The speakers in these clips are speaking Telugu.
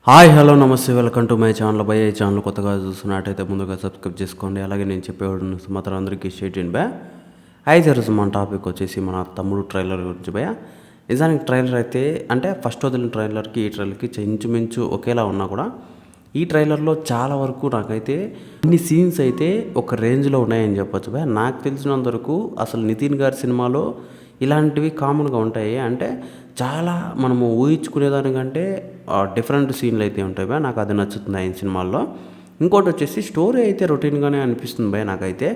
హాయ్ హలో నమస్తే వెల్కమ్ టు మై ఛానల్ భయ. ఈ ఛానల్ కొత్తగా చూస్తున్నట్టయితే ముందుగా సబ్స్క్రైబ్ చేసుకోండి. అలాగే నేను చెప్పేవాడు మాత్రం అందరికీ షేర్ చేయండి భయ. అయితే ఈరోజు మన టాపిక్ వచ్చేసి మన తమ్ముడు ట్రైలర్ గురించి భయ. నిజానికి ట్రైలర్ అయితే అంటే ఫస్ట్ వదిలిన ట్రైలర్కి ఈ ట్రైలర్కి ఇంచుమించు ఒకేలా ఉన్నా కూడా ఈ ట్రైలర్లో చాలా వరకు నాకైతే ఇన్ని సీన్స్ అయితే ఒక రేంజ్లో ఉన్నాయని చెప్పొచ్చు భయ. నాకు తెలిసినంత వరకు అసలు నితిన్ గారి సినిమాలో ఇలాంటివి కామన్గా ఉంటాయి. అంటే చాలా మనము ఊహించుకునేదానికంటే డిఫరెంట్ సీన్లు అయితే ఉంటాయి భయ. నాకు అది నచ్చుతుంది ఆయన సినిమాల్లో. ఇంకోటి వచ్చేసి స్టోరీ అయితే రొటీన్గానే అనిపిస్తుంది భయ నాకైతే.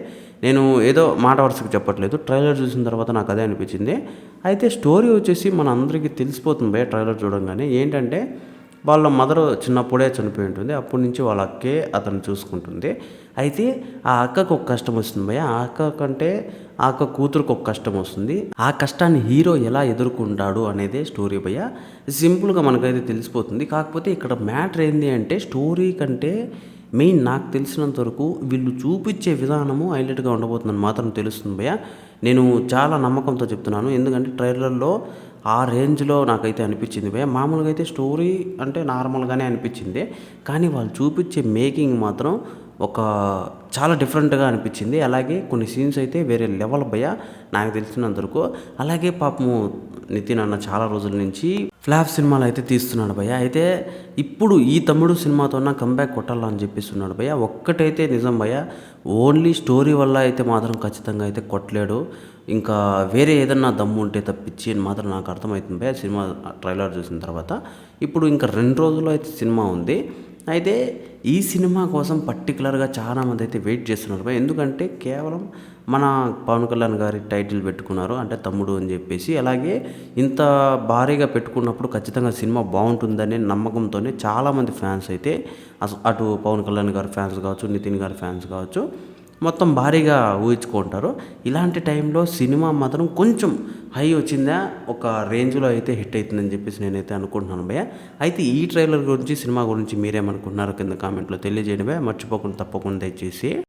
నేను ఏదో మాట వరుసకి చెప్పట్లేదు, ట్రైలర్ చూసిన తర్వాత నాకు అదే అనిపించింది. అయితే స్టోరీ వచ్చేసి మన అందరికీ తెలిసిపోతుంది భయ ట్రైలర్ చూడంగానే. ఏంటంటే వాళ్ళ మదర్ చిన్నప్పుడే చనిపోయి ఉంటుంది. అప్పటి నుంచి వాళ్ళ అక్కే అతను చూసుకుంటుంది. అయితే ఆ అక్కకు ఒక కష్టం వస్తుంది భయ. ఆ అక్క కంటే ఆ అక్క కూతురుకు ఒక కష్టం వస్తుంది. ఆ కష్టాన్ని హీరో ఎలా ఎదుర్కొంటాడు అనేదే స్టోరీ భయ. సింపుల్గా మనకైతే తెలిసిపోతుంది. కాకపోతే ఇక్కడ మ్యాటర్ ఏంటి అంటే స్టోరీ కంటే మెయిన్ నాకు తెలిసినంత వరకు వీళ్ళు చూపించే విధానము హైలైట్గా ఉండబోతుందని మాత్రం తెలుస్తుంది భయ. నేను చాలా నమ్మకంతో చెప్తున్నాను. ఎందుకంటే ట్రైలర్లో ఆ రేంజ్లో నాకైతే అనిపించింది భయ. మామూలుగా అయితే స్టోరీ అంటే నార్మల్గానే అనిపించింది, కానీ వాళ్ళు చూపించే మేకింగ్ మాత్రం ఒక చాలా డిఫరెంట్గా అనిపించింది. అలాగే కొన్ని సీన్స్ అయితే వేరే లెవెల్ భయ నాకు తెలిసినంతవరకు. అలాగే పాపము నితిన్ అన్న చాలా రోజుల నుంచి ఫ్లాప్ సినిమాలు అయితే తీస్తున్నాడు భయ. అయితే ఇప్పుడు ఈ తమ్ముడు సినిమాతో కంబ్యాక్ కొట్టాలని చెప్పిస్తున్నాడు భయ. ఒక్కటైతే నిజం భయ, ఓన్లీ స్టోరీ వల్ల అయితే మాత్రం ఖచ్చితంగా అయితే కొట్టలేడు. ఇంకా వేరే ఏదన్నా దమ్ము ఉంటే తప్పించి అని మాత్రం నాకు అర్థమవుతుంది భయ సినిమా ట్రైలర్ చూసిన తర్వాత. ఇప్పుడు ఇంకా 2 రోజుల్లో అయితే సినిమా ఉంది. అయితే ఈ సినిమా కోసం పర్టికులర్గా చాలామంది అయితే వెయిట్ చేస్తున్నారు భయ. ఎందుకంటే కేవలం మన పవన్ కళ్యాణ్ గారి టైటిల్ పెట్టుకున్నారు, అంటే తమ్ముడు అని చెప్పేసి. అలాగే ఇంత భారీగా పెట్టుకున్నప్పుడు ఖచ్చితంగా సినిమా బాగుంటుందనే నమ్మకంతోనే చాలామంది ఫ్యాన్స్ అయితే అటు పవన్ కళ్యాణ్ గారి ఫ్యాన్స్ కావచ్చు, నితిన్ గారి ఫ్యాన్స్ కావచ్చు, మొత్తం భారీగా ఊహించుకుంటారు. ఇలాంటి టైంలో సినిమా మాత్రం కొంచెం హై వచ్చిందా ఒక రేంజ్లో అయితే హిట్ అవుతుందని చెప్పేసి నేనైతే అనుకుంటున్నాను భయ. అయితే ఈ ట్రైలర్ గురించి సినిమా గురించి మీరేమనుకుంటున్నారు కింద కామెంట్లో తెలియజేయండి భయ. మర్చిపోకుండా తప్పకుండా దయచేసి.